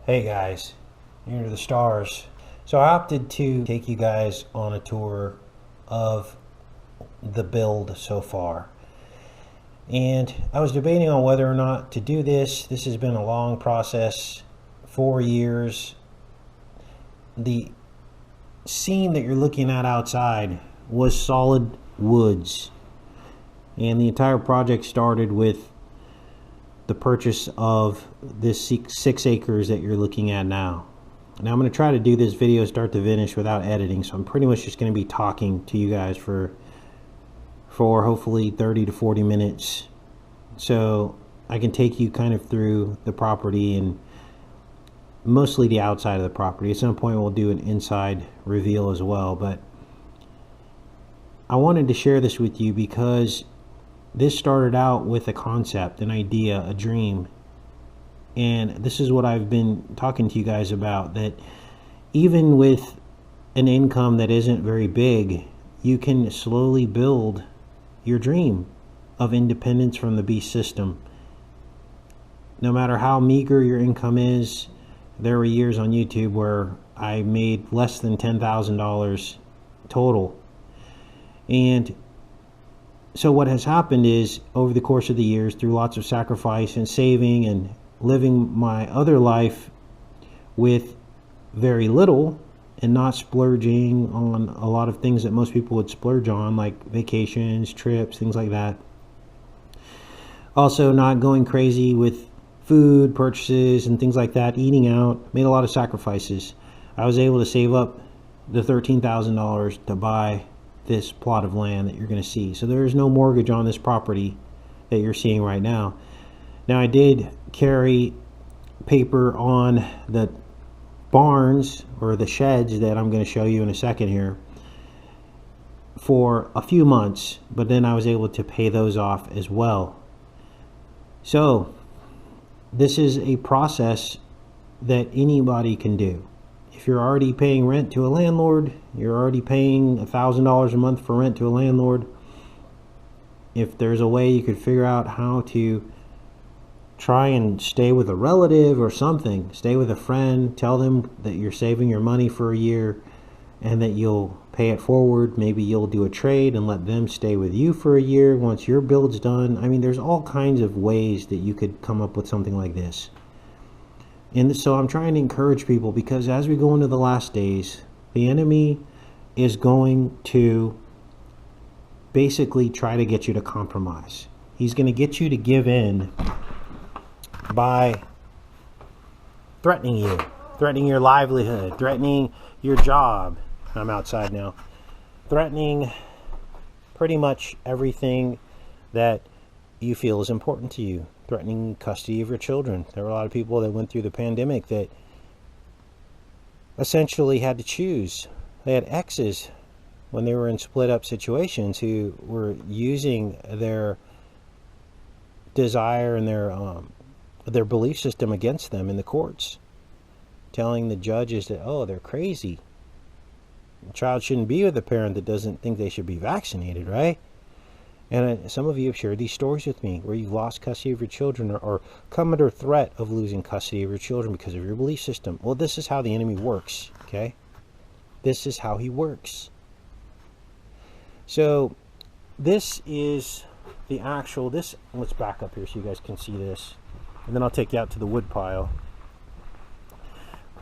Hey guys, Enterthestars. So I opted to take you guys on a tour of the build so far. And I was debating on whether or not to do this. This has been a long process, 4 years. The scene that you're looking at outside was solid woods. And the entire project started with the purchase of this 6 acres that you're looking at now. Now I'm going to try to do this video start to finish without editing, so I'm pretty much just going to be talking to you guys for hopefully 30 to 40 minutes, so I can take you kind of through the property and mostly the outside of the property. At some point we'll do an inside reveal as well, but I wanted to share this with you because this started out with a concept, an idea, a dream. And this is what I've been talking to you guys about, that even with an income that isn't very big, you can slowly build your dream of independence from the beast system. No matter how meager your income is, there were years on YouTube where I made less than $10,000 total. And so what has happened is, over the course of the years, through lots of sacrifice and saving and living my other life with very little and not splurging on a lot of things that most people would splurge on, like vacations, trips, things like that. Also not going crazy with food purchases and things like that, eating out, made a lot of sacrifices. I was able to save up the $13,000 to buy this plot of land that you're going to see. So there is no mortgage on this property that you're seeing right now. Now I did carry paper on the barns or the sheds that I'm going to show you in a second here for a few months, but then I was able to pay those off as well. So this is a process that anybody can do. If you're already paying rent to a landlord, you're already paying $1,000 a month for rent to a landlord. If there's a way you could figure out how to try and stay with a relative or something, stay with a friend, tell them that you're saving your money for a year and that you'll pay it forward. Maybe you'll do a trade and let them stay with you for a year once your build's done. I mean, there's all kinds of ways that you could come up with something like this. And so I'm trying to encourage people, because as we go into the last days, the enemy is going to basically try to get you to compromise. He's going to get you to give in by threatening you, threatening your livelihood, threatening your job. I'm outside now. Threatening pretty much everything that you feel is important to you. Threatening custody of your children. There were a lot of people that went through the pandemic that essentially had to choose. They had exes when they were in split up situations who were using their desire and their belief system against them in the courts, telling the judges that, oh, they're crazy. The child shouldn't be with a parent that doesn't think they should be vaccinated, right? And some of you have shared these stories with me where you've lost custody of your children or come under threat of losing custody of your children because of your belief system. Well, this is how the enemy works, okay? This is how he works. So this is the actual, let's back up here so you guys can see this. And then I'll take you out to the wood pile.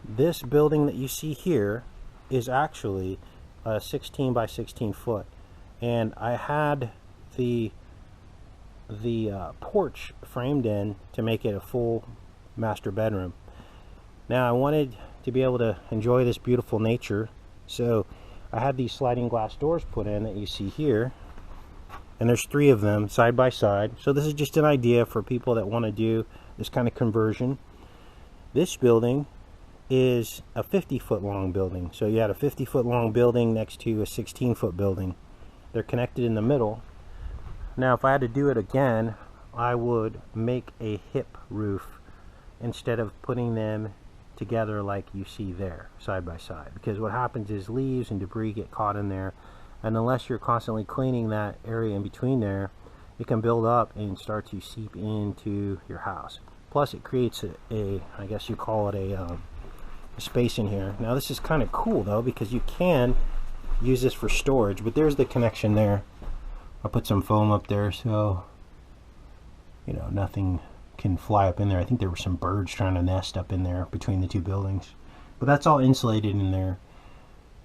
This building that you see here is actually 16 by 16 foot. And I had the porch framed in to make it a full master bedroom. Now I wanted to be able to enjoy this beautiful nature, so I had these sliding glass doors put in that you see here, and there's 3 of them side by side. So this is just an idea for people that want to do this kind of conversion. This building is a 50-foot long building, so you had a 50-foot long building next to a 16-foot building. They're connected in the middle. Now if I had to do it again, I would make a hip roof instead of putting them together like you see there, side by side, because what happens is leaves and debris get caught in there, and unless you're constantly cleaning that area in between there, it can build up and start to seep into your house. plus it creates a I guess you call it a space in here. Now this is kind of cool though, because you can use this for storage, but there's the connection there. I'll put some foam up there so you know nothing can fly up in there. I think there were some birds trying to nest up in there between the two buildings, but that's all insulated in there.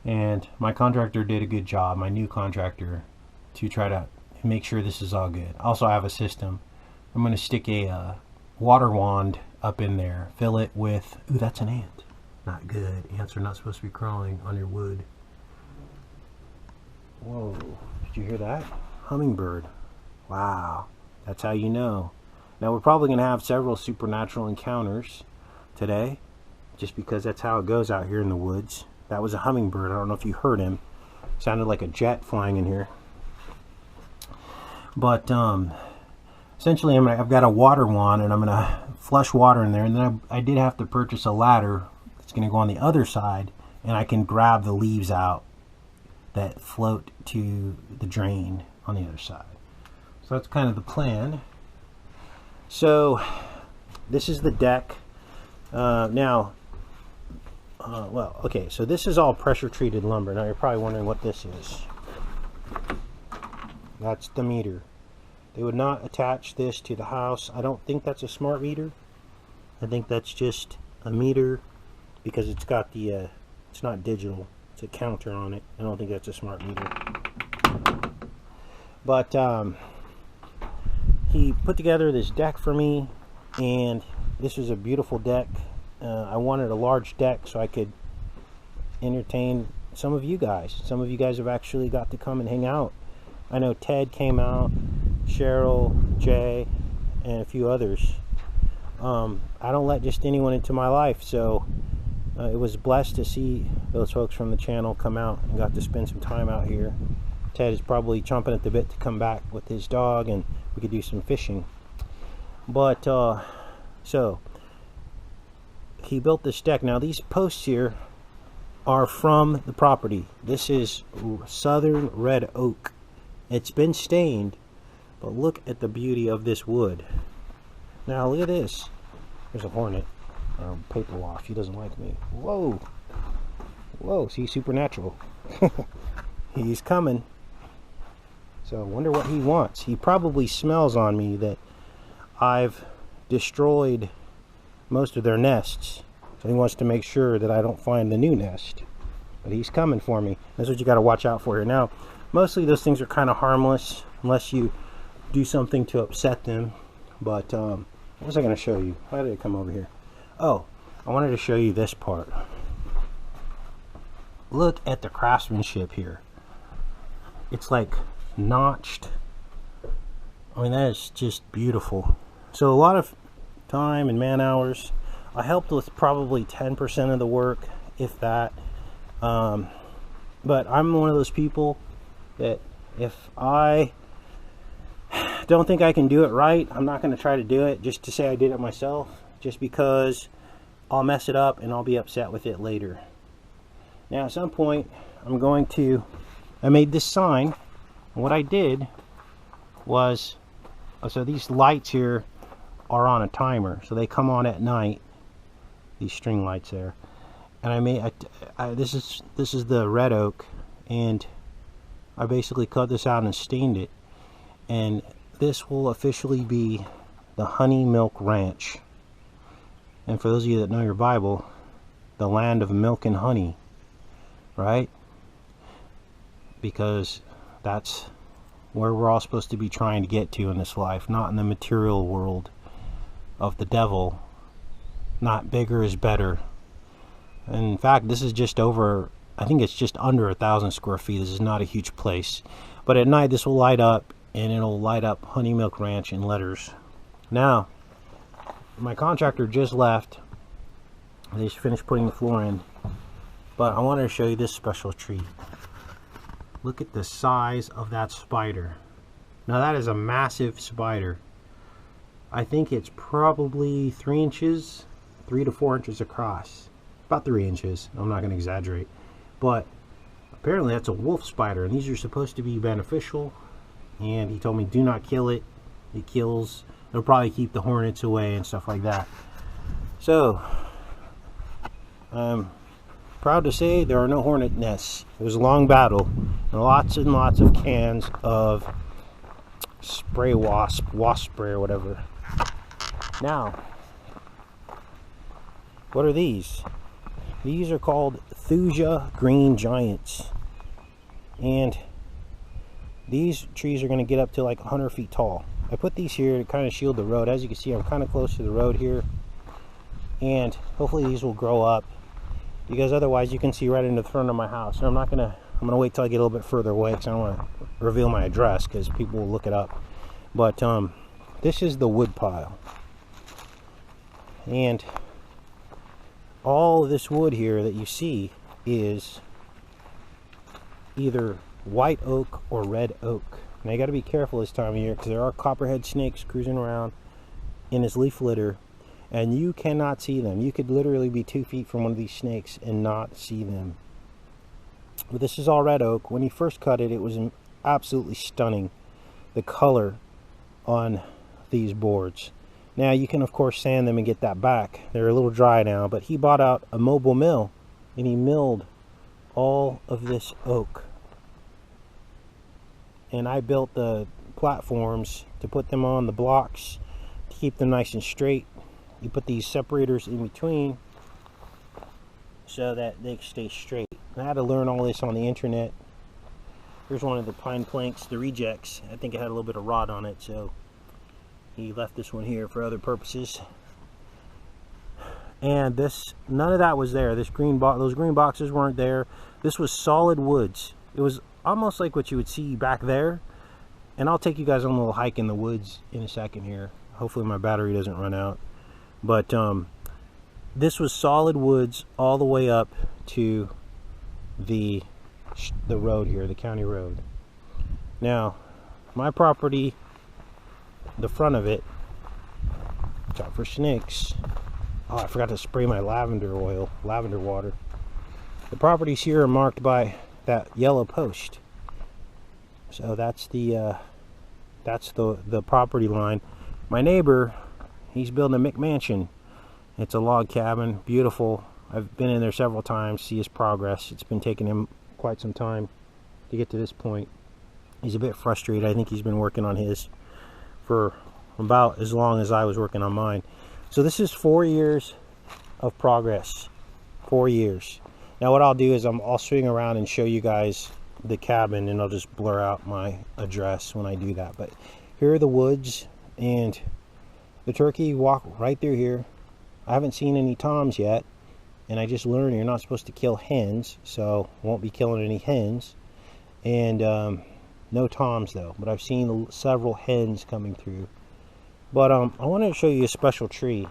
And my contractor did a good job, my new contractor, to try to make sure this is all good. Also, I have a system. I'm going to stick a water wand up in there, fill it with, ooh, that's an ant. Not good. Ants are not supposed to be crawling on your wood. Whoa, did you hear that? Hummingbird. Wow, that's how you know. Now we're probably going to have several supernatural encounters today, just because that's how it goes out here in the woods. That was a hummingbird. I don't know if you heard him. Sounded like a jet flying in here. But essentially I've got a water wand, and I'm going to flush water in there, and then I did have to purchase a ladder that's going to go on the other side, and I can grab the leaves out that float to the drain on the other side. So that's kind of the plan. So this is the deck. Well, okay, so this is all pressure treated lumber. Now you're probably wondering what this is. That's the meter. They would not attach this to the house. I don't think that's a smart meter. I think that's just a meter because it's got the, it's not digital. It's a counter on it. I don't think that's a smart meter. But he put together this deck for me, and this was a beautiful deck. I wanted a large deck so I could entertain some of you guys. Some of you guys have actually got to come and hang out. I know Ted came out, Cheryl, Jay, and a few others. I don't let just anyone into my life, so it was blessed to see those folks from the channel come out and got to spend some time out here. Ted is probably chomping at the bit to come back with his dog and we could do some fishing. But so he built this deck. Now these posts here are from the property. This is southern red oak. It's been stained, but look at the beauty of this wood. Now look at this. There's a hornet. Paper wash. He doesn't like me. Whoa. Whoa, see, supernatural. He's coming. So I wonder what he wants. He probably smells on me that I've destroyed most of their nests. So he wants to make sure that I don't find the new nest. But he's coming for me. That's what you got to watch out for here. Now, mostly those things are kind of harmless unless you do something to upset them. But what was I going to show you? Why did it come over here? Oh, I wanted to show you this part. Look at the craftsmanship here. It's like notched. I mean, that is just beautiful. So a lot of time and man hours. I helped with probably 10% of the work, if that. But I'm one of those people that if I don't think I can do it right, I'm not going to try to do it just to say I did it myself, just because I'll mess it up and I'll be upset with it later. Now at some point I made this sign, and what I did was, so these lights here are on a timer, so they come on at night, these string lights there, and I made this is the red oak, and I basically cut this out and stained it, and this will officially be the Honey Milk Ranch. And for those of you that know your Bible, the land of milk and honey, right? Because that's where we're all supposed to be trying to get to in this life, not in the material world of the devil. Not bigger is better. And in fact, this is just over, I think it's just under 1,000 square feet. This is not a huge place. But at night this will light up, and it'll light up Honey Milk Ranch in letters. Now, my contractor just left. They just finished putting the floor in. But I wanted to show you this special tree. Look at the size of that spider. Now that is a massive spider. I think it's probably 3 inches, 3 to 4 inches across. About 3 inches. I'm not going to exaggerate. But apparently that's a wolf spider, and these are supposed to be beneficial. And he told me do not kill it. It kills They'll probably keep the hornets away and stuff like that. So, I'm proud to say there are no hornet nests. It was a long battle, and lots of cans of spray wasp spray or whatever. Now, what are these? These are called Thuja green giants, and these trees are going to get up to like 100 feet tall. I put these here to kind of shield the road. As you can see, I'm kind of close to the road here, and hopefully these will grow up, because otherwise you can see right into the front of my house. And I'm gonna wait till I get a little bit further away, because I don't want to reveal my address, because people will look it up. But this is the wood pile, and all this wood here that you see is either white oak or red oak. Now you got to be careful this time of year, because there are copperhead snakes cruising around in this leaf litter, and you cannot see them. You could literally be 2 feet from one of these snakes and not see them. But this is all red oak. When he first cut it, it was absolutely stunning, the color on these boards. Now you can of course sand them and get that back. They're a little dry now, but he bought out a mobile mill and he milled all of this oak. And I built the platforms to put them on the blocks to keep them nice and straight. You put these separators in between so that they stay straight. And I had to learn all this on the internet. Here's one of the pine planks, the rejects. I think it had a little bit of rot on it, so he left this one here for other purposes. And this, none of that was there. This those green boxes weren't there. This was solid woods. It was almost like what you would see back there. And I'll take you guys on a little hike in the woods in a second here. Hopefully my battery doesn't run out. But this was solid woods all the way up to the road here, the county road. Now, my property, the front of it, watch out for snakes. Oh, I forgot to spray my lavender water. The properties here are marked by that yellow post. So that's the property line. My neighbor, he's building a McMansion. It's a log cabin, beautiful. I've been in there several times, see his progress. It's been taking him quite some time to get to this point. He's a bit frustrated. I think he's been working on his for about as long as I was working on mine. So this is 4 years of progress. 4 years. Now what I'll do is I'll swing around and show you guys the cabin, and I'll just blur out my address when I do that. But here are the woods, and the turkey walk right through here. I haven't seen any toms yet, and I just learned you're not supposed to kill hens, so won't be killing any hens. And no toms though, but I've seen several hens coming through. But I wanted to show you a special tree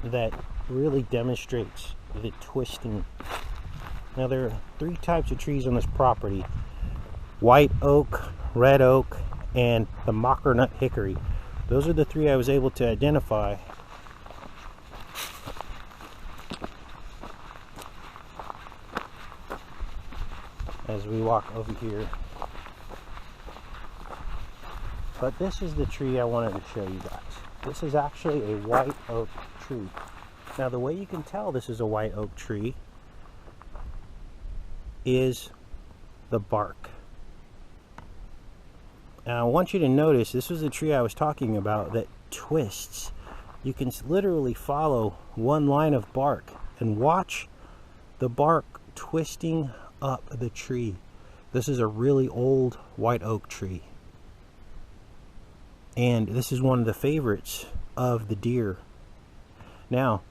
that really demonstrates the twisting. Now there are 3 types of trees on this property: white oak, red oak, and the mockernut hickory. Those are the 3 I was able to identify. As we walk over here. But this is the tree I wanted to show you guys. This is actually a white oak tree. Now the way you can tell this is a white oak tree is the bark. Now I want you to notice, this was the tree I was talking about that twists. You can literally follow one line of bark and watch the bark twisting up the tree. This is a really old white oak tree, and this is one of the favorites of the deer. Now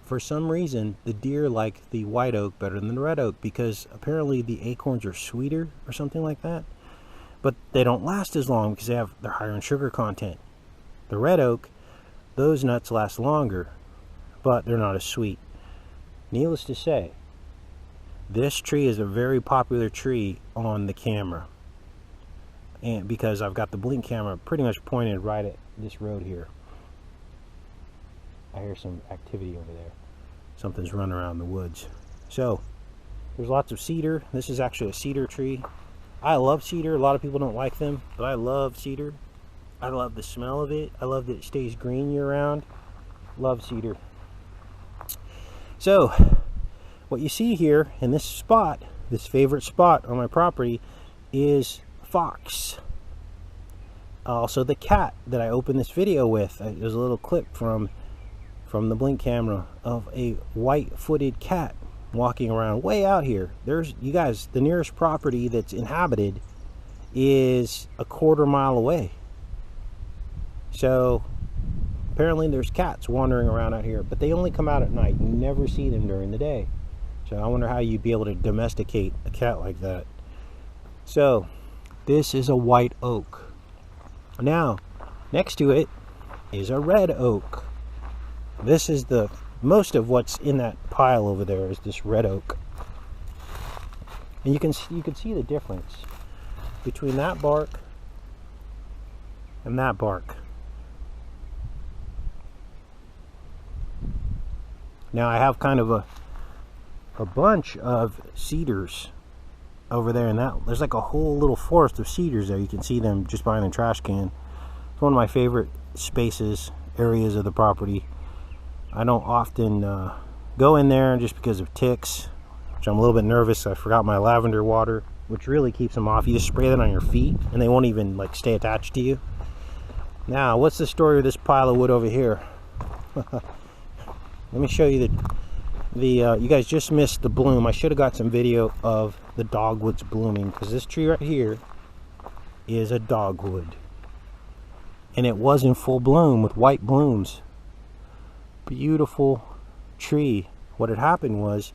for some reason the deer like the white oak better than the red oak, because apparently the acorns are sweeter or something like that, but they don't last as long because they're higher in sugar content. The red oak, those nuts last longer, but they're not as sweet. Needless to say, this tree is a very popular tree on the camera, and because I've got the blink camera pretty much pointed right at this road here. I hear some activity over there. Something's running around the woods. So there's lots of cedar. This is actually a cedar tree. I love cedar. A lot of people don't like them, but I love cedar. I love the smell of it. I love that it stays green year round. Love cedar. So, what you see here in this spot, this favorite spot on my property, is fox. Also the cat that I opened this video with. There's a little clip from the Blink camera of a white-footed cat walking around way out here. There's, you guys, the nearest property that's inhabited is a quarter-mile away. So apparently there's cats wandering around out here, but they only come out at night. You never see them during the day. So I wonder how you'd be able to domesticate a cat like that. So this is a white oak. Now next to it is a red oak. This is the most of what's in that pile over there is this red oak. And you can see the difference between that bark and that bark. Now I have kind of a bunch of cedars over there, and that there's like a whole little forest of cedars there. You can see them just behind the trash can. It's one of my favorite areas of the property. I don't often go in there just because of ticks, which I'm a little bit nervous. I forgot my lavender water, which really keeps them off. You just spray that on your feet and they won't even like stay attached to you. Now, what's the story of this pile of wood over here? Let me show you you guys just missed the bloom. I should have got some video of the dogwoods blooming, because this tree right here is a dogwood. And it was in full bloom with white blooms. Beautiful tree. What had happened was,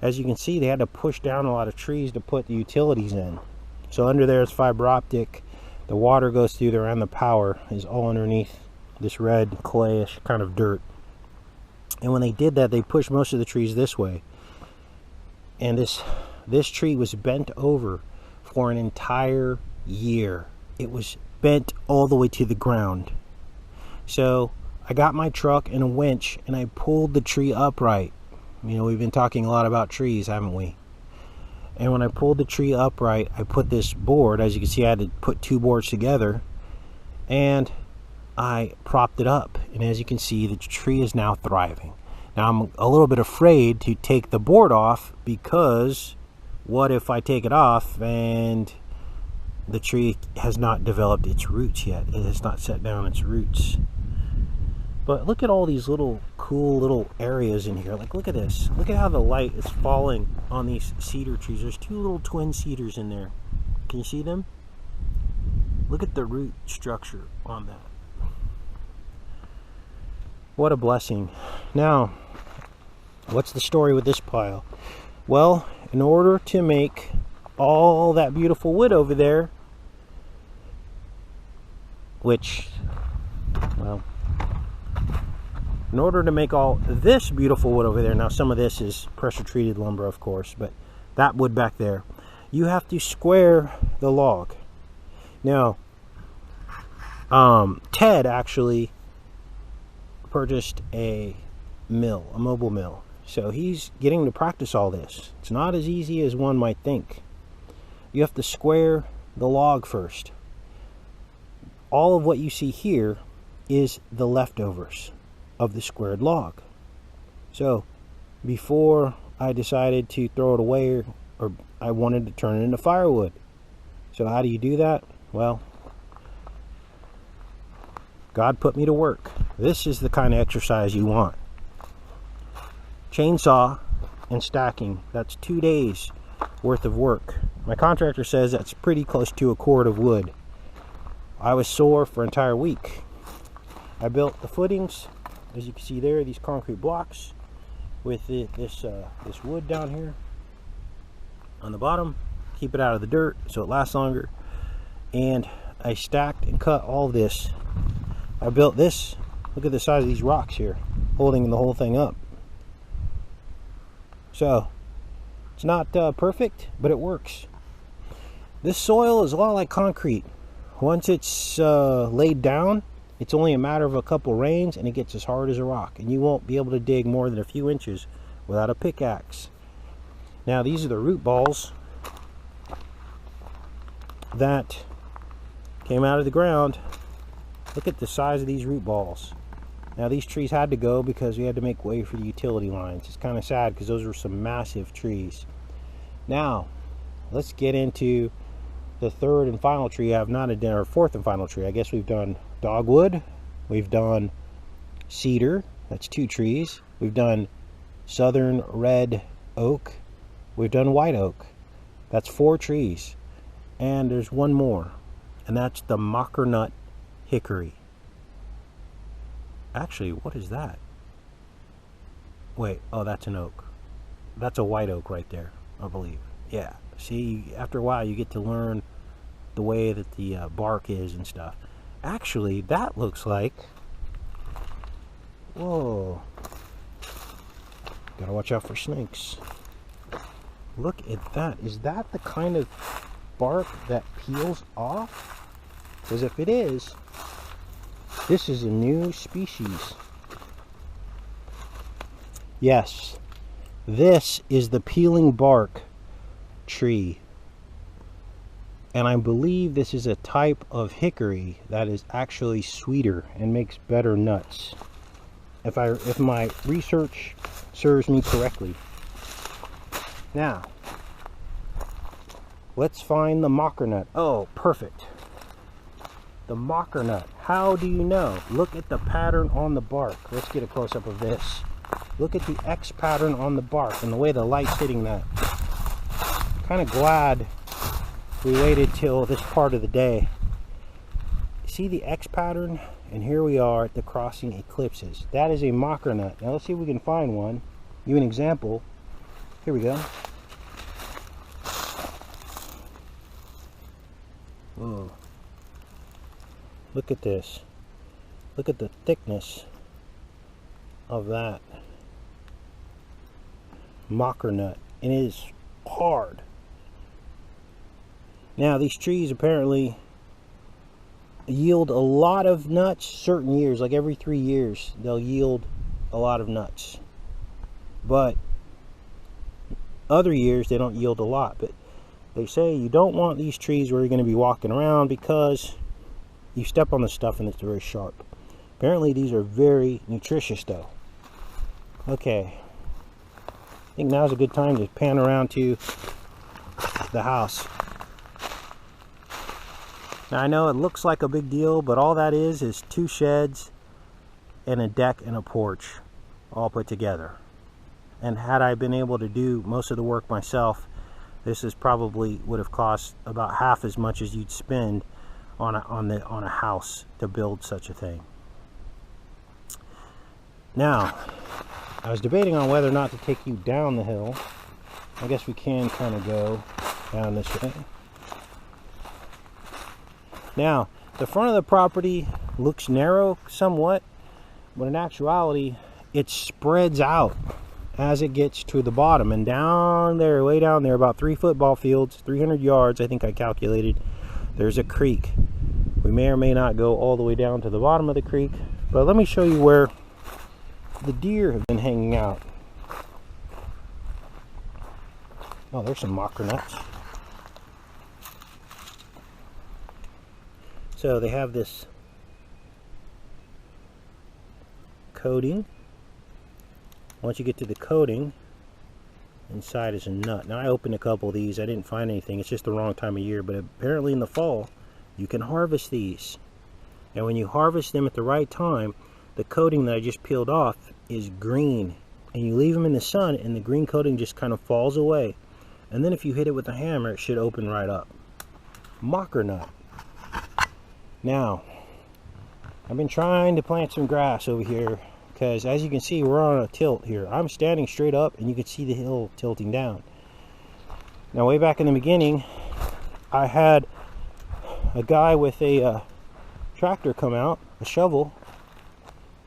as you can see, they had to push down a lot of trees to put the utilities in. So under there is fiber optic. The water goes through there, and the power is all underneath this red clayish kind of dirt. And when they did that, they pushed most of the trees this way. And this tree was bent over for an entire year. It was bent all the way to the ground. So I got my truck and a winch and I pulled the tree upright. You know, we've been talking a lot about trees, haven't we? And when I pulled the tree upright, I put this board, as you can see, I had to put two boards together, and I propped it up. And as you can see, the tree is now thriving. Now I'm a little bit afraid to take the board off, because what if I take it off and the tree has not developed its roots yet? It has not set down its roots. But look at all these little cool little areas in here. Like, look at this. Look at how the light is falling on these cedar trees. There's two little twin cedars in there. Can you see them? Look at the root structure on that. What a blessing. Now, what's the story with this pile? Well, in order to make all that beautiful wood over there, which, well, in order to make all this beautiful wood over there, now some of this is pressure treated lumber, of course, but that wood back there, you have to square the log. Now, Ted actually purchased a mill, a mobile mill. So he's getting to practice all this. It's not as easy as one might think. You have to square the log first. All of what you see here is the leftovers of the squared log. So before I decided to throw it away, or I wanted to turn it into firewood. So how do you do that? Well, God put me to work. This is the kind of exercise you want. Chainsaw and stacking. That's 2 days worth of work. My contractor says that's pretty close to a cord of wood. I was sore for an entire week. I built the footings, as you can see there, these concrete blocks with this wood down here on the bottom. Keep it out of the dirt so it lasts longer. And I stacked and cut all this. I built this. Look at the size of these rocks here, holding the whole thing up. So it's not perfect, but it works. This soil is a lot like concrete. Once it's laid down, it's only a matter of a couple rains and it gets as hard as a rock, and you won't be able to dig more than a few inches without a pickaxe. Now these are the root balls that came out of the ground. Look at the size of these root balls. Now these trees had to go because we had to make way for the utility lines. It's kind of sad because those were some massive trees. Now let's get into the third and final tree I have not done, or fourth and final tree. I guess we've done dogwood, we've done cedar, that's 2 trees, we've done southern red oak, we've done white oak, that's 4 trees, and there's one more, and that's the mockernut hickory. Actually, what is that? Wait, oh, that's an oak. That's a white oak right there, I believe. Yeah, see, after a while you get to learn the way that the bark is and stuff. Actually, that looks like, whoa, gotta watch out for snakes. Look at that. Is that the kind of bark that peels off? Because if it is, this is a new species. Yes, this is the peeling bark tree. And I believe this is a type of hickory that is actually sweeter and makes better nuts. If my research serves me correctly. Now, let's find the mockernut. Oh, perfect. The mockernut. How do you know? Look at the pattern on the bark. Let's get a close-up of this. Look at the X pattern on the bark and the way the light's hitting that. Kind of glad we waited till this part of the day. See the X pattern? And here we are at the crossing eclipses. That is a mockernut. Now let's see if we can find one. Give you an example. Here we go. Whoa. Look at this. Look at the thickness of that mockernut. It is hard. Now these trees apparently yield a lot of nuts certain years, like every 3 years they'll yield a lot of nuts, but other years they don't yield a lot. But they say you don't want these trees where you're going to be walking around because you step on the stuff and it's very sharp. Apparently these are very nutritious though. Okay, I think now's a good time to pan around to the house. Now I know it looks like a big deal, but all that is 2 sheds and a deck and a porch all put together. And had I been able to do most of the work myself, this is probably would have cost about half as much as you'd spend on a house to build such a thing. Now, I was debating on whether or not to take you down the hill. I guess we can kind of go down this way. Now, the front of the property looks narrow somewhat, but in actuality, it spreads out as it gets to the bottom. And down there, way down there, about 3 football fields, 300 yards, I think I calculated, there's a creek. We may or may not go all the way down to the bottom of the creek, but let me show you where the deer have been hanging out. Oh, there's some mockernuts. So they have this coating. Once you get to the coating, inside is a nut. Now I opened a couple of these. I didn't find anything. It's just the wrong time of year. But apparently in the fall, you can harvest these. And when you harvest them at the right time, the coating that I just peeled off is green. And you leave them in the sun and the green coating just kind of falls away. And then if you hit it with a hammer, it should open right up. Mockernut. Now, I've been trying to plant some grass over here because as you can see, we're on a tilt here. I'm standing straight up and you can see the hill tilting down. Now, way back in the beginning, I had a guy with a tractor come out, a shovel,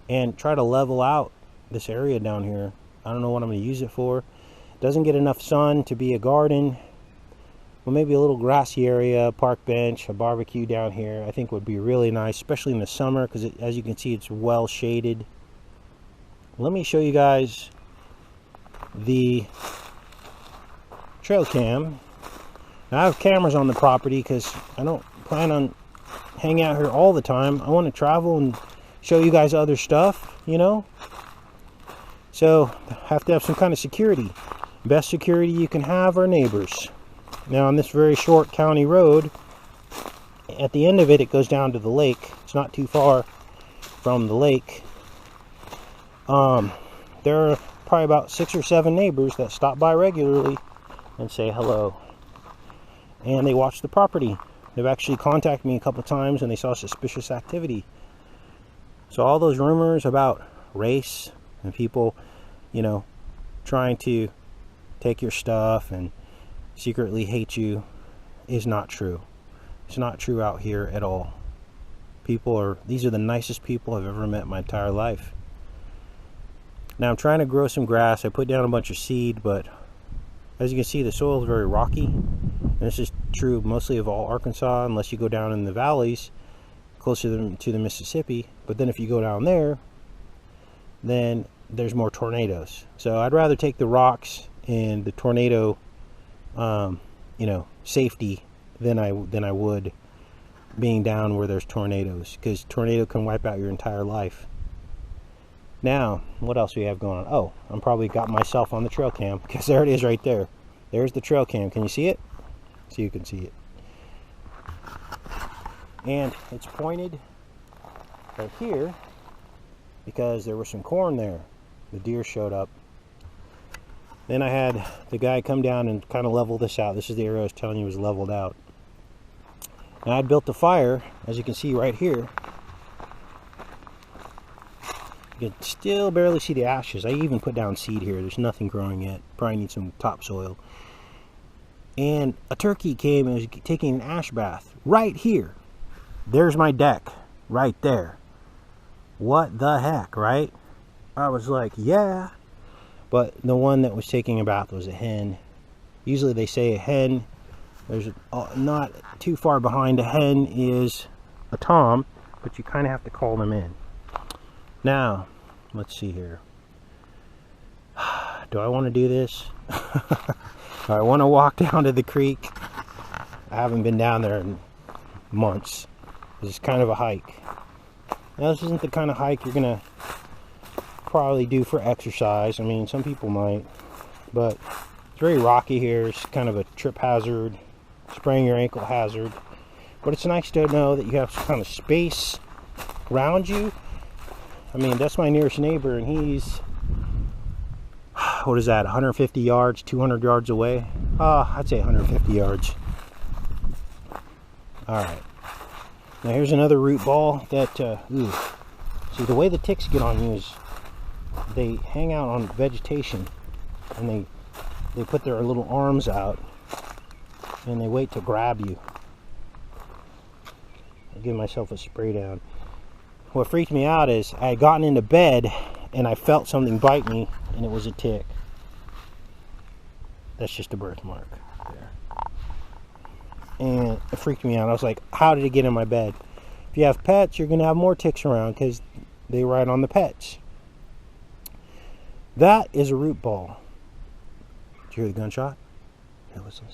and try to level out this area down here. I don't know what I'm going to use it for. It doesn't get enough sun to be a garden. Well, maybe a little grassy area, park bench, a barbecue down here, I think would be really nice, especially in the summer, because as you can see, it's well shaded. Let me show you guys the trail cam Now, I have cameras on the property because I don't plan on hanging out here all the time. I want to travel and show you guys other stuff, you know. So, have to have some kind of security. Best security you can have are neighbors. Now, on this very short county road, at the end of it, it goes down to the lake. It's not too far from the lake. There are probably about 6 or 7 neighbors that stop by regularly and say hello. And they watch the property. They've actually contacted me a couple times and they saw suspicious activity. So all those rumors about race and people, you know, trying to take your stuff and secretly hate you is not true. It's not true out here at all. These are the nicest people I've ever met in my entire life. Now I'm trying to grow some grass. I put down a bunch of seed, but as you can see, the soil is very rocky. And this is true mostly of all Arkansas, unless you go down in the valleys closer to the Mississippi. But then if you go down there, then there's more tornadoes. So I'd rather take the rocks and the tornado, you know, safety than I would being down where there's tornadoes, because tornado can wipe out your entire life. Now, what else do we have going on? Oh, I'm probably got myself on the trail cam, because there it is right there. There's the trail cam. Can you see it? So you can see it. And it's pointed right here because there was some corn there. The deer showed up. Then I had the guy come down and kind of level this out. This is the area I was telling you was leveled out. Now I built a fire, as you can see right here. You can still barely see the ashes. I even put down seed here. There's nothing growing yet. Probably need some topsoil. And a turkey came and was taking an ash bath right here. There's my deck right there. What the heck, right? I was like, yeah. But the one that was taking a bath was a hen. Usually they say a hen. There's not too far behind a hen is a tom, but you kind of have to call them in. Now, let's see here. Do I want to do this? I want to walk down to the creek. I haven't been down there in months. This is kind of a hike. Now, this isn't the kind of hike you're going to probably do for exercise. I mean, some people might, but it's very rocky here. It's kind of a trip hazard, spraying your ankle hazard. But it's nice to know that you have some kind of space around you. I mean, that's my nearest neighbor, and he's, what is that, 150 yards, 200 yards away? I'd say 150 yards. Alright. Now here's another root ball that, see, the way the ticks get on you is they hang out on vegetation, and they put their little arms out, and they wait to grab you. I'll give myself a spray down. What freaked me out is I had gotten into bed and I felt something bite me, and it was a tick. That's just a birthmark there. And it freaked me out. I was like, how did it get in my bed? If you have pets, you're going to have more ticks around because they ride on the pets. That is a root ball. Did you hear the gunshot? Here, listen.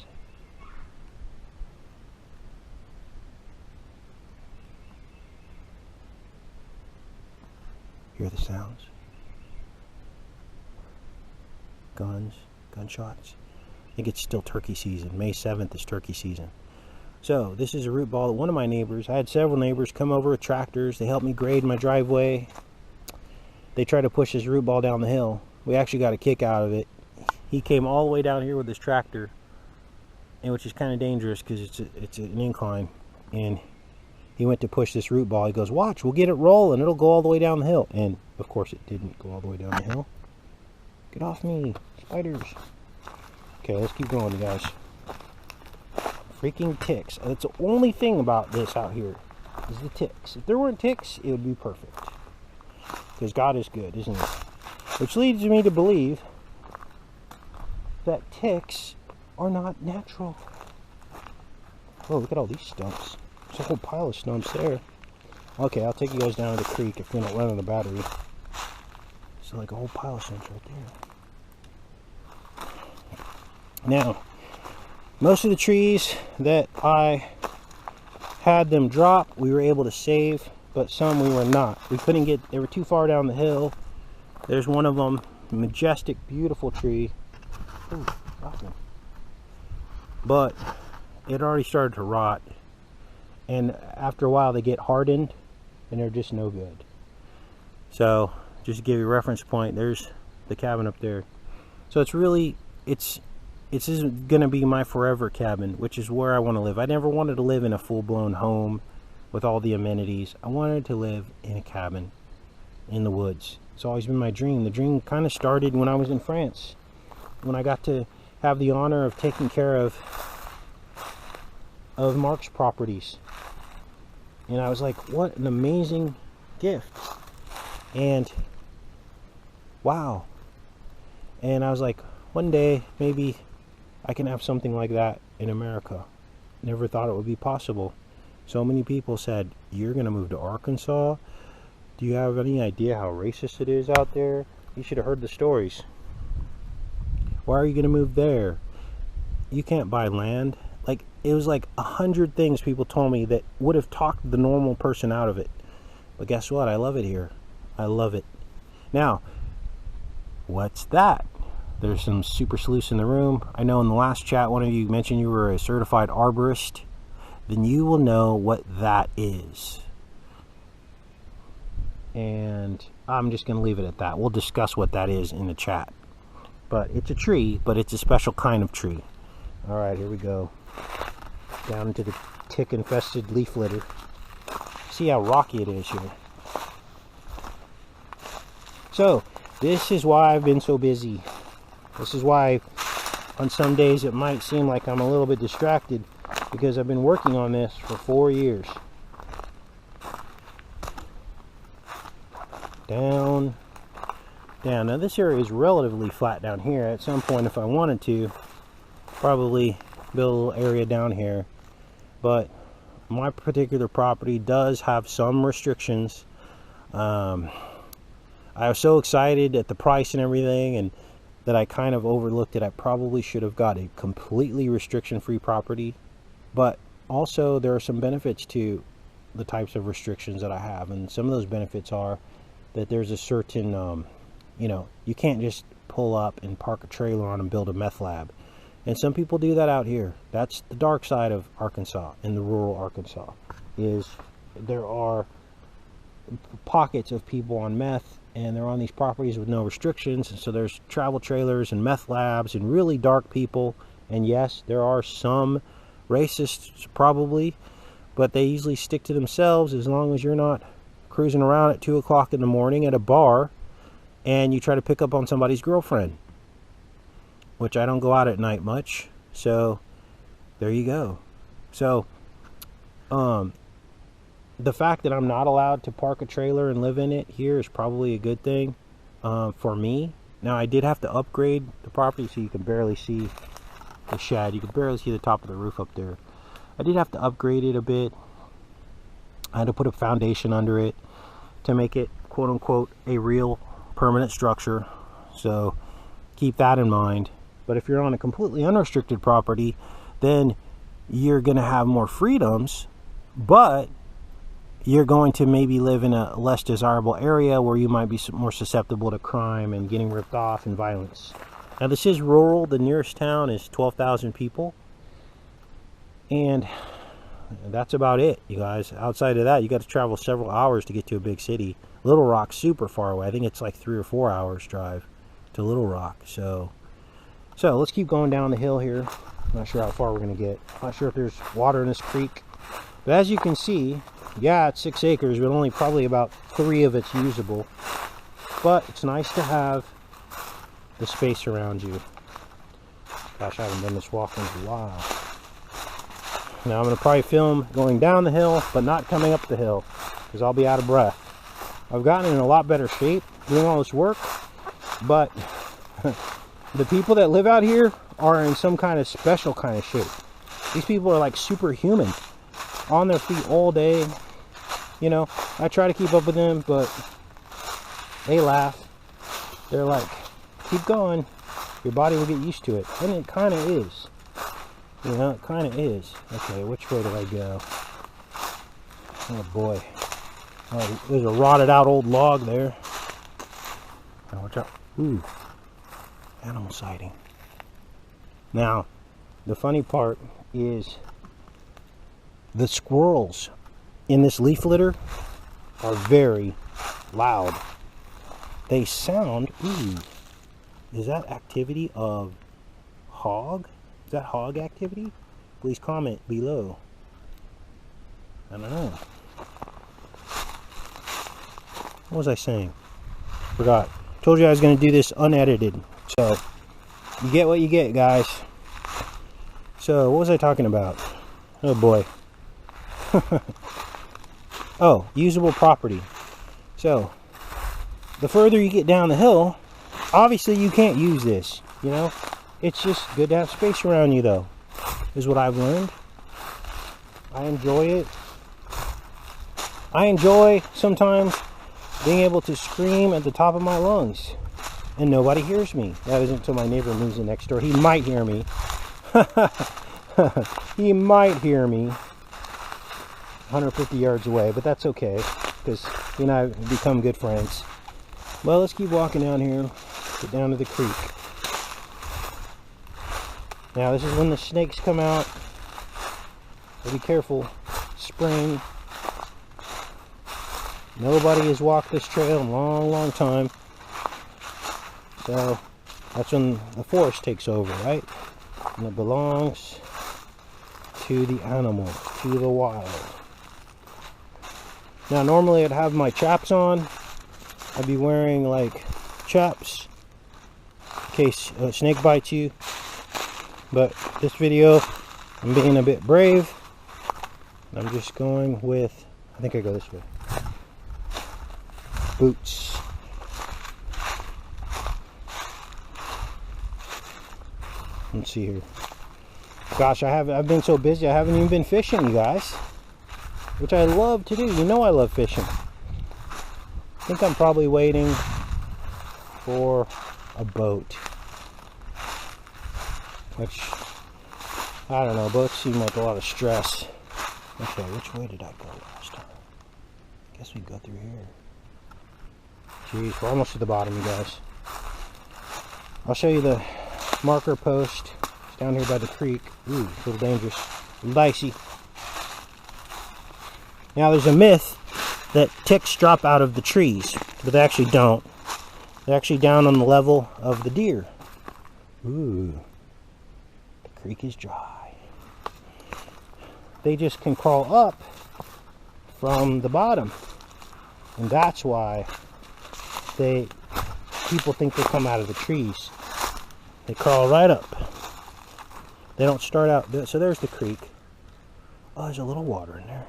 Hear the sounds? Guns, gunshots. I think it's still turkey season. May 7th is turkey season. So, this is a root ball that one of my neighbors, I had several neighbors come over with tractors. They helped me grade my driveway. They tried to push this root ball down the hill. We actually got a kick out of it. He came all the way down here with his tractor, and which is kind of dangerous because it's an incline. And he went to push this root ball. He goes, watch, we'll get it rolling. It'll go all the way down the hill. And, of course, it didn't go all the way down the hill. Get off me, spiders. Okay, let's keep going, guys. Freaking ticks. That's the only thing about this out here is the ticks. If there weren't ticks, it would be perfect. Because God is good, isn't he? Which leads me to believe that ticks are not natural. Oh, look at all these stumps. There's a whole pile of stumps there. Okay, I'll take you guys down to the creek if we don't run out of battery. So like a whole pile of stumps right there. Now, Most of the trees that I had them drop, we were able to save, but some we were not. We couldn't get, they were too far down the hill. There's one of them, majestic, beautiful tree. Ooh, awesome. But it already started to rot, and after a while they get hardened and they're just no good. So just to give you a reference point, there's the cabin up there. So it's really, it's gonna be my forever cabin, which is where I want to live. I never wanted to live in a full-blown home with all the amenities. I wanted to live in a cabin in the woods. It's always been my dream. The dream kind of started when I was in France, when I got to have the honor of taking care of Mark's properties. And I was like, what an amazing gift. And wow. And I was like, one day maybe I can have something like that in America. Never thought it would be possible. So many people said, you're gonna move to Arkansas? Do you have any idea how racist it is out there? You should have heard the stories. Why are you gonna move there? You can't buy land. Like, it was like 100 things people told me that would have talked the normal person out of it. But guess what? I love it here. I love it. Now, what's that? There's some super sleuths in the room. I know in the last chat one of you mentioned you were a certified arborist. Then you will know what that is. And I'm just going to leave it at that. We'll discuss what that is in the chat. But it's a tree, but it's a special kind of tree. All right, here we go. Down into the tick-infested leaf litter. See how rocky it is here. So, this is why I've been so busy. This is why on some days it might seem like I'm a little bit distracted, because I've been working on this for 4 years. Down, down. Now this area is relatively flat down here. At some point, if I wanted to, probably build a little area down here. But my particular property does have some restrictions. I was so excited at the price and everything, and that I kind of overlooked it. I probably should have got a completely restriction-free property. But also there are some benefits to the types of restrictions that I have, and some of those benefits are that there's a certain, you know, you can't just pull up and park a trailer on and build a meth lab. And some people do that out here. That's the dark side of Arkansas, in the rural Arkansas, is there are pockets of people on meth, and they're on these properties with no restrictions. And so there's travel trailers and meth labs and really dark people. And yes, there are some racists probably, but they usually stick to themselves as long as you're not cruising around at 2 o'clock in the morning at a bar and you try to pick up on somebody's girlfriend, which I don't go out at night much. So there you go. So the fact that I'm not allowed to park a trailer and live in it here is probably a good thing for me. Now, I did have to upgrade the property, so you can barely see the shed. You can barely see the top of the roof up there. I did have to upgrade it a bit. I had to put a foundation under it to make it, quote unquote, a real permanent structure. So keep that in mind. But if you're on a completely unrestricted property, then you're going to have more freedoms, but you're going to maybe live in a less desirable area where you might be more susceptible to crime and getting ripped off and violence. Now, this is rural. The nearest town is 12,000 people. And that's about it, you guys. Outside of that, you got to travel several hours to get to a big city. Little Rock's super far away. I think it's like 3 or 4 hours drive to Little Rock. So let's keep going down the hill here. I'm not sure how far we're going to get. Not sure if there's water in this creek. But as you can see, yeah, it's 6 acres, but only probably about 3 of it's usable. But it's nice to have the space around you. Gosh, I haven't done this walk in a while. Now I'm going to probably film going down the hill, but not coming up the hill, because I'll be out of breath. I've gotten in a lot better shape doing all this work, but the people that live out here are in some kind of special kind of shape. These people are like superhuman, on their feet all day. You know, I try to keep up with them, but they laugh. They're like, keep going, your body will get used to it. And it kind of is. You know, it kind of is. Okay, which way do I go? Oh boy. Oh, there's a rotted out old log there. Oh, watch out. Ooh. Animal sighting. Now, the funny part is the squirrels in this leaf litter are very loud. They sound, ooh, is that activity of hog? Is that hog activity? Please comment below. I don't know. What was I saying? Forgot. Told you I was going to do this unedited. So, you get what you get, guys. So, what was I talking about? Oh boy. Oh, usable property. So, the further you get down the hill, obviously you can't use this, you know? It's just good to have space around you, though, is what I've learned. I enjoy it. I enjoy sometimes being able to scream at the top of my lungs and nobody hears me. That isn't until my neighbor moves in next door. He might hear me. He might hear me 150 yards away, but that's okay because he and I have become good friends. Well, let's keep walking down here, get down to the creek. Now, this is when the snakes come out. So be careful. Spring. Nobody has walked this trail in a long, long time. So, that's when the forest takes over, right? And it belongs to the animal, to the wild. Now, normally I'd have my chaps on. I'd be wearing, like, chaps in case a snake bites you. But this video, I'm being a bit brave. I'm just going with, I think I go this way. Boots. Let's see here. Gosh, I've been so busy I haven't even been fishing, you guys. Which I love to do. You know I love fishing. I think I'm probably waiting for a boat. Which, I don't know, boats seem like a lot of stress. Okay, which way did I go last time? Guess we go through here. Jeez, we're almost to the bottom, you guys. I'll show you the marker post. It's down here by the creek. Ooh, a little dangerous. A little dicey. Now, there's a myth that ticks drop out of the trees, but they actually don't. They're actually down on the level of the deer. Ooh. Creek is dry. They just can crawl up from the bottom, and that's why people think they come out of the trees. They crawl right up. They don't start out. So there's the creek. Oh, there's a little water in there.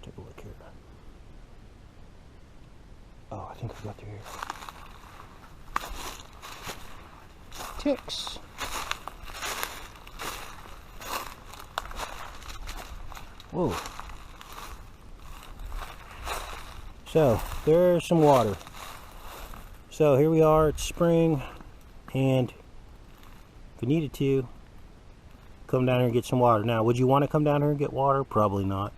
Take a look here. Oh, I think we got through here. Ticks. Whoa. So, there's some water. So, here we are, it's spring, and if you needed to, come down here and get some water. Now, would you want to come down here and get water? Probably not.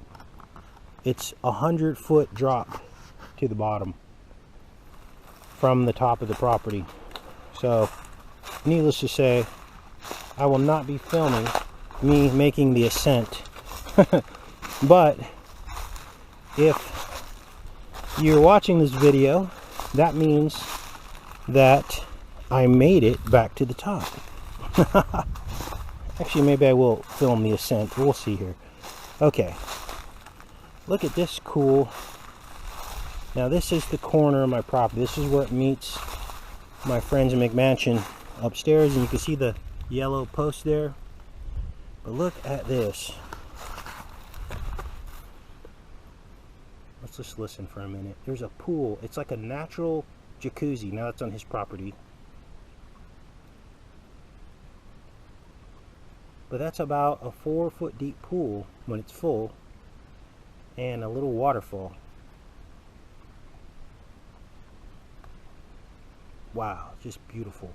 It's a 100-foot drop to the bottom from the top of the property. So, needless to say, I will not be filming me making the ascent. But if you're watching this video, that means that I made it back to the top. Actually, maybe I will film the ascent. We'll see here. Okay. Look at this cool. Now, this is the corner of my property. This is where it meets my friend's McMansion upstairs, and you can see the yellow post there. But look at this. Let's just listen for a minute. There's a pool. It's like a natural jacuzzi. Now it's on his property. But that's about a 4-foot deep pool when it's full, and a little waterfall. Wow, just beautiful.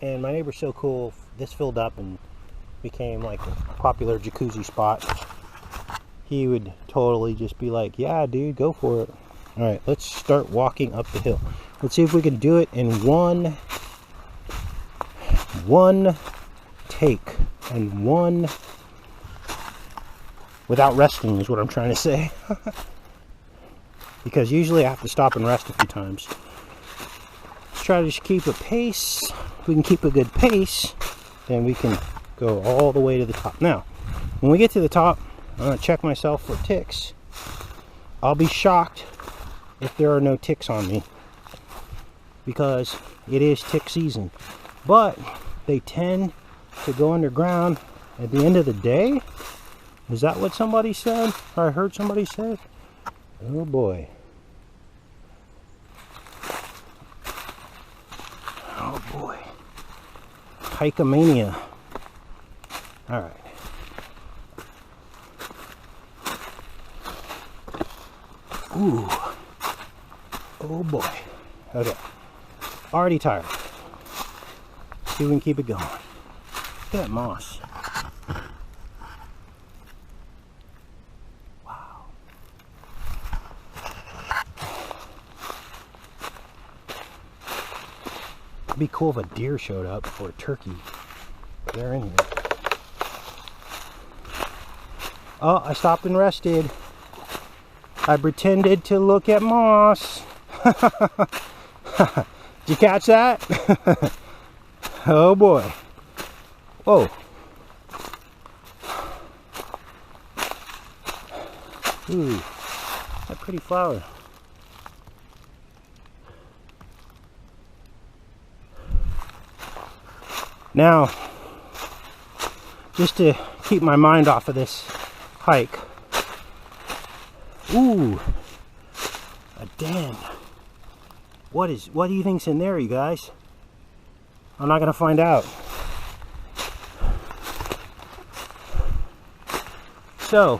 And my neighbor's so cool, this filled up and became like a popular jacuzzi spot. He would totally just be like, yeah, dude, go for it. All right, let's start walking up the hill. Let's see if we can do it in one take and one without resting is what I'm trying to say. Because usually I have to stop and rest a few times. Let's try to just keep a pace. If we can keep a good pace, then we can go all the way to the top. Now, when we get to the top, I'm going to check myself for ticks. I'll be shocked if there are no ticks on me, because it is tick season. But they tend to go underground at the end of the day. Is that what somebody said? Or I heard somebody say? Oh boy. Oh boy. Hikomania. Alright. Ooh. Oh boy. Okay. Already tired. See if we can keep it going. Look at that moss. Wow. It'd be cool if a deer showed up or a turkey. They're in here. Oh, I stopped and rested. I pretended to look at moss. Did you catch that? Oh boy. Whoa. Ooh, that pretty flower. Now, just to keep my mind off of this hike. Ooh, a den. What do you think's in there, you guys? I'm not gonna find out. So,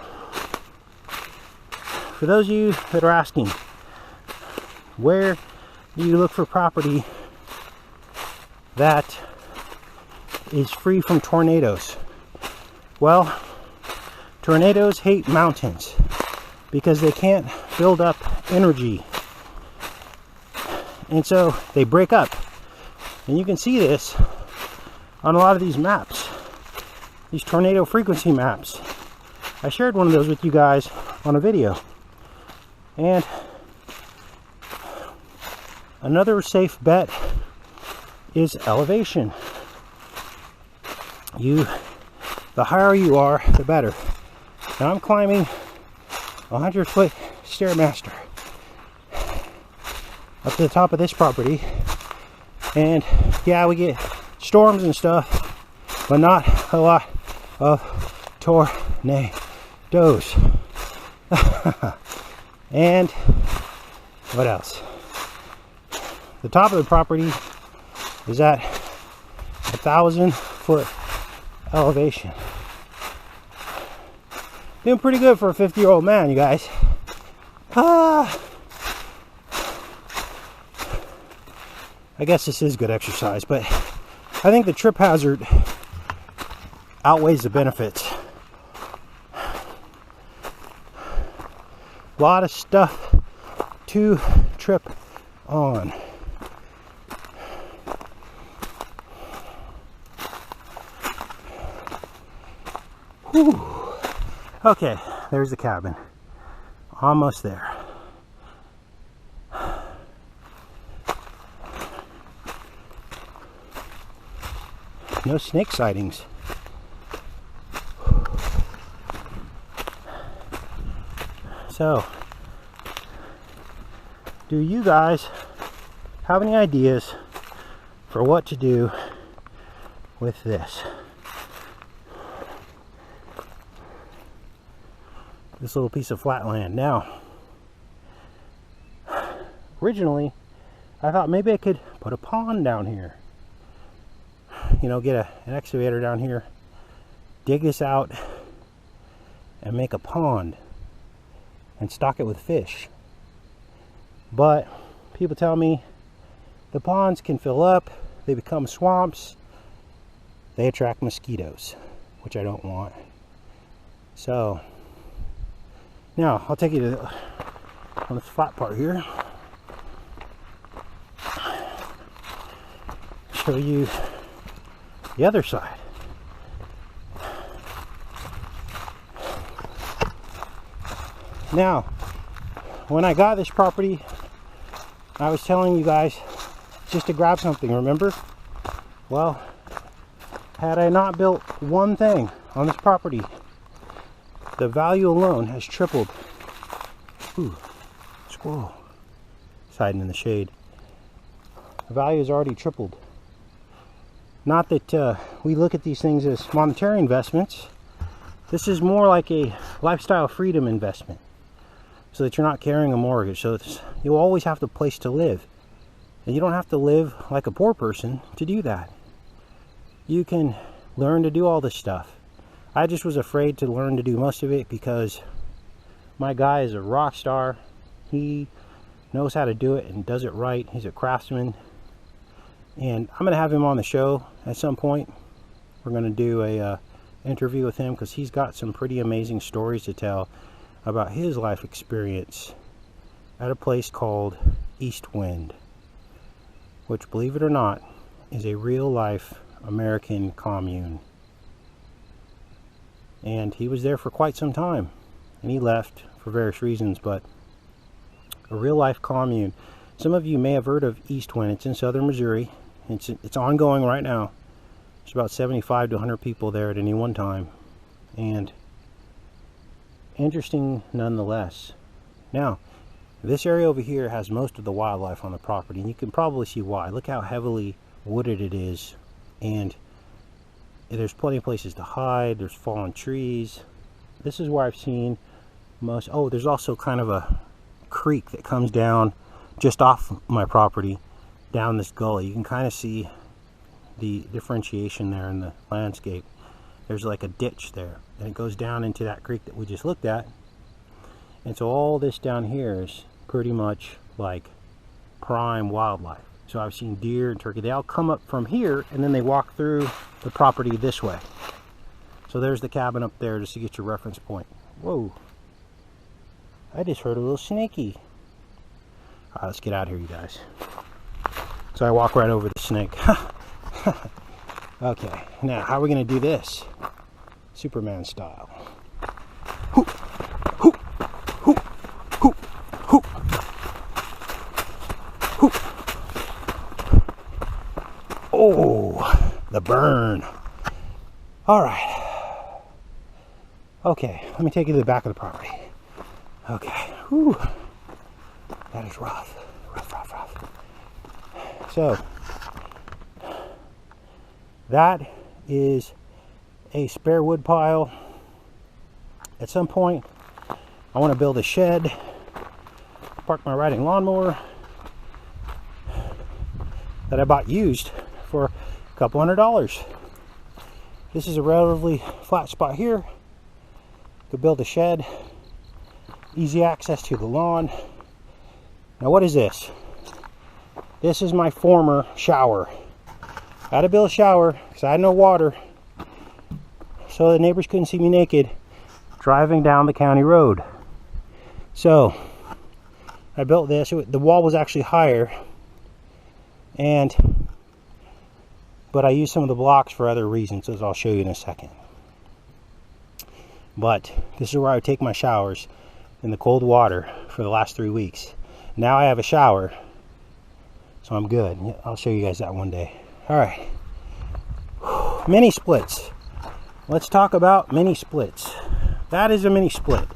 for those of you that are asking, where do you look for property that is free from tornadoes? Well, tornadoes hate mountains because they can't build up energy. And so they break up. And you can see this on a lot of these maps, these tornado frequency maps. I shared one of those with you guys on a video. And another safe bet is elevation. The higher you are, the better. Now I'm climbing 100-foot Stairmaster up to the top of this property, and yeah, we get storms and stuff, but not a lot of tornadoes. And what else? The top of the property is at 1,000-foot elevation. Doing pretty good for a 50-year-old man, you guys. I guess this is good exercise, but I think the trip hazard outweighs the benefits. A lot of stuff to trip on. Whew. Okay, there's the cabin. Almost there. No snake sightings. So, do you guys have any ideas for what to do with this? This little piece of flat land. Now, originally, I thought maybe I could put a pond down here. You know, get an excavator down here, dig this out, and make a pond and stock it with fish. But people tell me the ponds can fill up, they become swamps, they attract mosquitoes, which I don't want. So now I'll take you to on this flat part here. Show you the other side. Now, when I got this property, I was telling you guys just to grab something, remember? Well, had I not built one thing on this property, the value alone has tripled. Ooh, squirrel. It's hiding in the shade. The value has already tripled. Not that we look at these things as monetary investments. This is more like a lifestyle freedom investment, so that you're not carrying a mortgage. So you'll always have a place to live. And you don't have to live like a poor person to do that. You can learn to do all this stuff. I just was afraid to learn to do most of it because my guy is a rock star. He knows how to do it and does it right. He's a craftsman. And I'm going to have him on the show at some point. We're going to do a interview with him because he's got some pretty amazing stories to tell about his life experience at a place called Eastwind, which, believe it or not, is a real life American commune. And he was there for quite some time, and he left for various reasons, but a real life commune. Some of you may have heard of Eastwind. It's in southern Missouri. It's ongoing right now. There's about 75 to 100 people there at any one time, and interesting nonetheless. Now, this area over here has most of the wildlife on the property, and you can probably see why. Look how heavily wooded it is, and there's plenty of places to hide. There's fallen trees. This is where I've seen most. Oh, there's also kind of a creek that comes down just off my property down this gully. You can kind of see the differentiation there in the landscape. There's like a ditch there, and it goes down into that creek that we just looked at. And so all this down here is pretty much like prime wildlife. So I've seen deer and turkey. They all come up from here, and then they walk through the property this way. So there's the cabin up there, just to get your reference point. Whoa, I just heard a little snaky. All right, let's get out of here, you guys. So I walk right over the snake. Okay, now how are we going to do this? Superman style. Hoop, hoop, hoop, hoop, hoop, hoop. Oh, the burn. All right. Okay, let me take you to the back of the property. Okay. Whew. That is rough. Rough, rough, rough. So, that is a spare wood pile. At some point, I want to build a shed, park my riding lawnmower that I bought used for a couple $100. This is a relatively flat spot here. Could build a shed, easy access to the lawn. Now, what is this? This is my former shower. I had to build a shower because I had no water, so the neighbors couldn't see me naked driving down the county road. So I built this. The wall was actually higher, but I used some of the blocks for other reasons, as I'll show you in a second. But this is where I would take my showers in the cold water for the last 3 weeks. Now I have a shower, so I'm good. I'll show you guys that one day. All right, mini splits. Let's talk about mini splits. That is a mini split,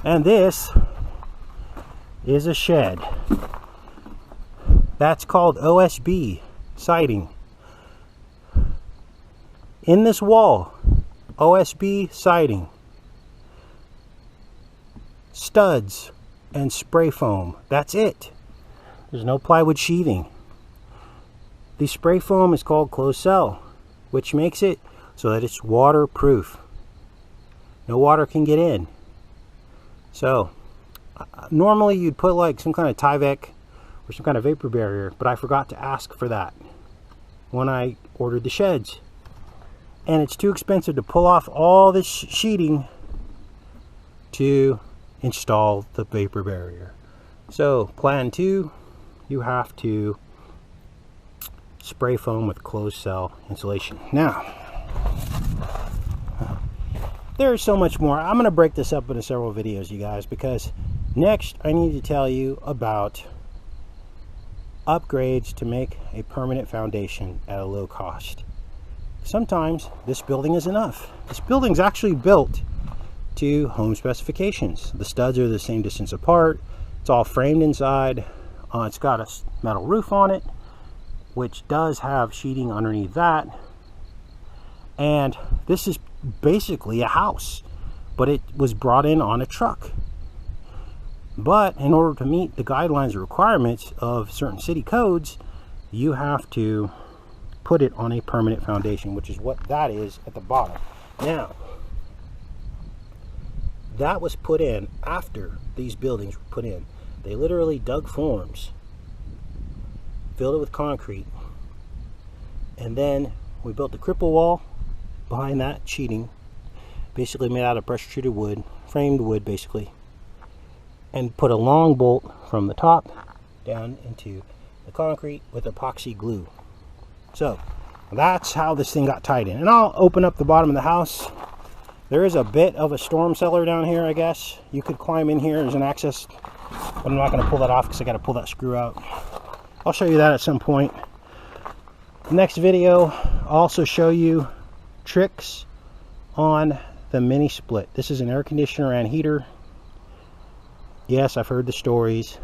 and this is a shed. That's called OSB siding. In this wall, OSB siding, studs, and spray foam. That's it. There's no plywood sheathing. The spray foam is called closed cell, which makes it so that it's waterproof. No water can get in. So normally you'd put like some kind of Tyvek or some kind of vapor barrier, but I forgot to ask for that. when I ordered the sheds. And it's too expensive to pull off all this sheeting to install the vapor barrier. So plan 2, you have to spray foam with closed cell insulation. Now, there's so much more. I'm going to break this up into several videos, you guys, because next I need to tell you about upgrades to make a permanent foundation at a low cost. Sometimes this building is enough. This building's actually built to home specifications. The studs are the same distance apart. It's all framed inside. It's got a metal roof on it, which does have sheeting underneath that. And this is basically a house, but it was brought in on a truck. But in order to meet the guidelines and requirements of certain city codes, you have to put it on a permanent foundation, which is what that is at the bottom. Now, that was put in after these buildings were put in. They literally dug forms, filled it with concrete, and then we built the cripple wall behind that sheeting, basically made out of pressure treated wood, framed wood basically, and put a long bolt from the top down into the concrete with epoxy glue. So that's how this thing got tied in. And I'll open up the bottom of the house. There is a bit of a storm cellar down here, I guess. You could climb in here. There's an access, but I'm not going to pull that off because I got to pull that screw out. I'll show you that at some point. Next video, I'll also show you tricks on the mini split. This is an air conditioner and heater. Yes, I've heard the stories.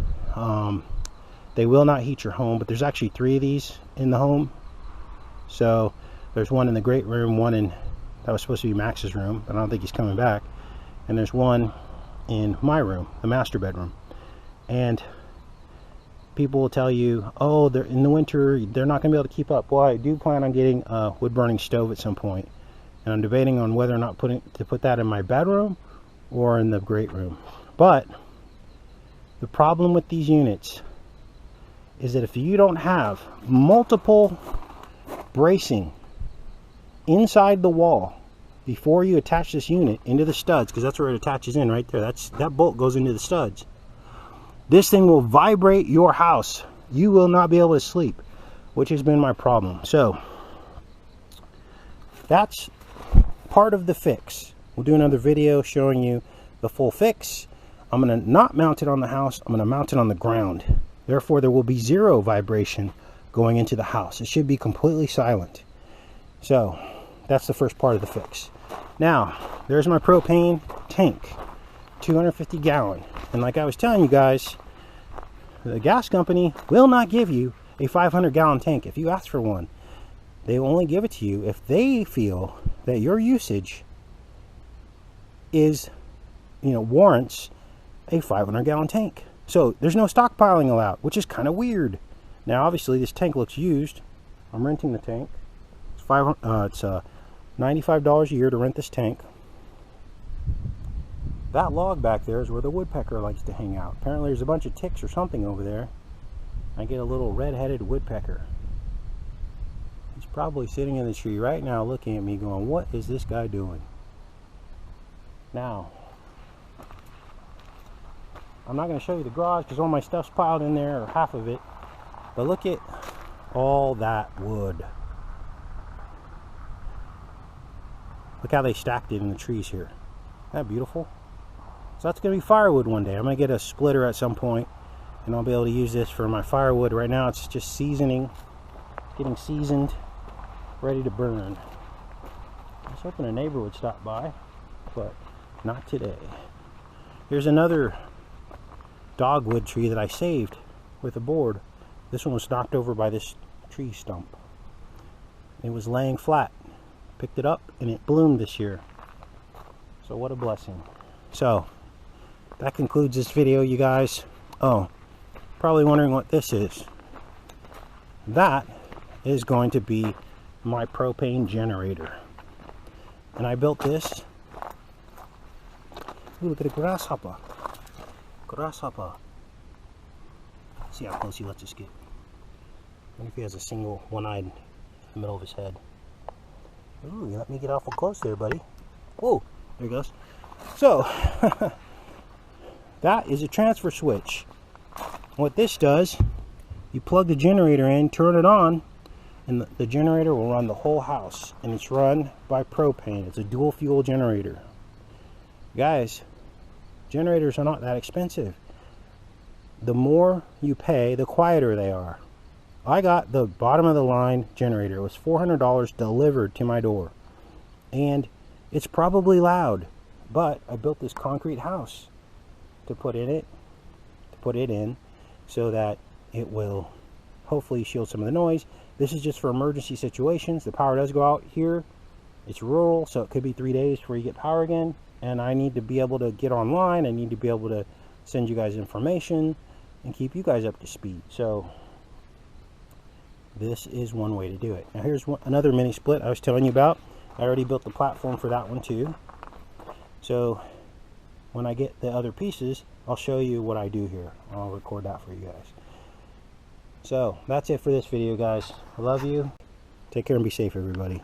They will not heat your home, but there's actually 3 of these in the home. So there's one in the great room, one in, that was supposed to be Max's room, but I don't think he's coming back. And there's one in my room, the master bedroom. And people will tell you, oh, they're in the winter, they're not going to be able to keep up. Well, I do plan on getting a wood burning stove at some point, and I'm debating on whether or not to put that in my bedroom or in the great room. But the problem with these units is that if you don't have multiple bracing inside the wall before you attach this unit into the studs, because that's where it attaches in right there, that bolt goes into the studs, this thing will vibrate your house. You will not be able to sleep, which has been my problem. So that's part of the fix. We'll do another video showing you the full fix. I'm going to not mount it on the house, I'm going to mount it on the ground. Therefore there will be 0 vibration going into the house. It should be completely silent. So that's the first part of the fix. Now there's my propane tank, 250 gallon. And like I was telling you guys, the gas company will not give you a 500 gallon tank if you ask for one. They will only give it to you if they feel that your usage is, warrants a 500 gallon tank. So there's no stockpiling allowed, which is kind of weird. Now obviously this tank looks used. I'm renting the tank. It's $95 a year to rent this tank. That log back there is where the woodpecker likes to hang out. Apparently there's a bunch of ticks or something over there. I get a little red-headed woodpecker. He's probably sitting in the tree right now looking at me going, what is this guy doing? Now, I'm not going to show you the garage because all my stuff's piled in there, or half of it. But look at all that wood. Look how they stacked it in the trees here. Isn't that beautiful? So that's going to be firewood one day. I'm going to get a splitter at some point, and I'll be able to use this for my firewood. Right now it's just seasoning, getting seasoned, ready to burn. I was hoping a neighbor would stop by, but not today. Here's another dogwood tree that I saved with a board. This one was knocked over by this tree stump. It was laying flat. Picked it up and it bloomed this year. So what a blessing. So that concludes this video, you guys. Oh, probably wondering what this is. That is going to be my propane generator. And I built this. Ooh, look at a grasshopper. Grasshopper. See how close he lets us get. I wonder if he has a single one-eyed the middle of his head. Ooh, you let me get awful close there, buddy. Whoa, there he goes. So, that is a transfer switch. What this does, you plug the generator in, turn it on, and the generator will run the whole house. And it's run by propane. It's a dual fuel generator. Guys, generators are not that expensive. The more you pay, the quieter they are. I got the bottom of the line generator. It was $400 delivered to my door. And it's probably loud, but I built this concrete house to put it in so that it will hopefully shield some of the noise. This is just for emergency situations. The power does go out here. It's rural, so it could be 3 days before you get power again. And I need to be able to get online. I need to be able to send you guys information and keep you guys up to speed. So this is one way to do it. Now here's another mini split I was telling you about. I already built the platform for that one too. So when I get the other pieces, I'll show you what I do here. I'll record that for you guys. So that's it for this video, guys. I love you. Take care and be safe, everybody.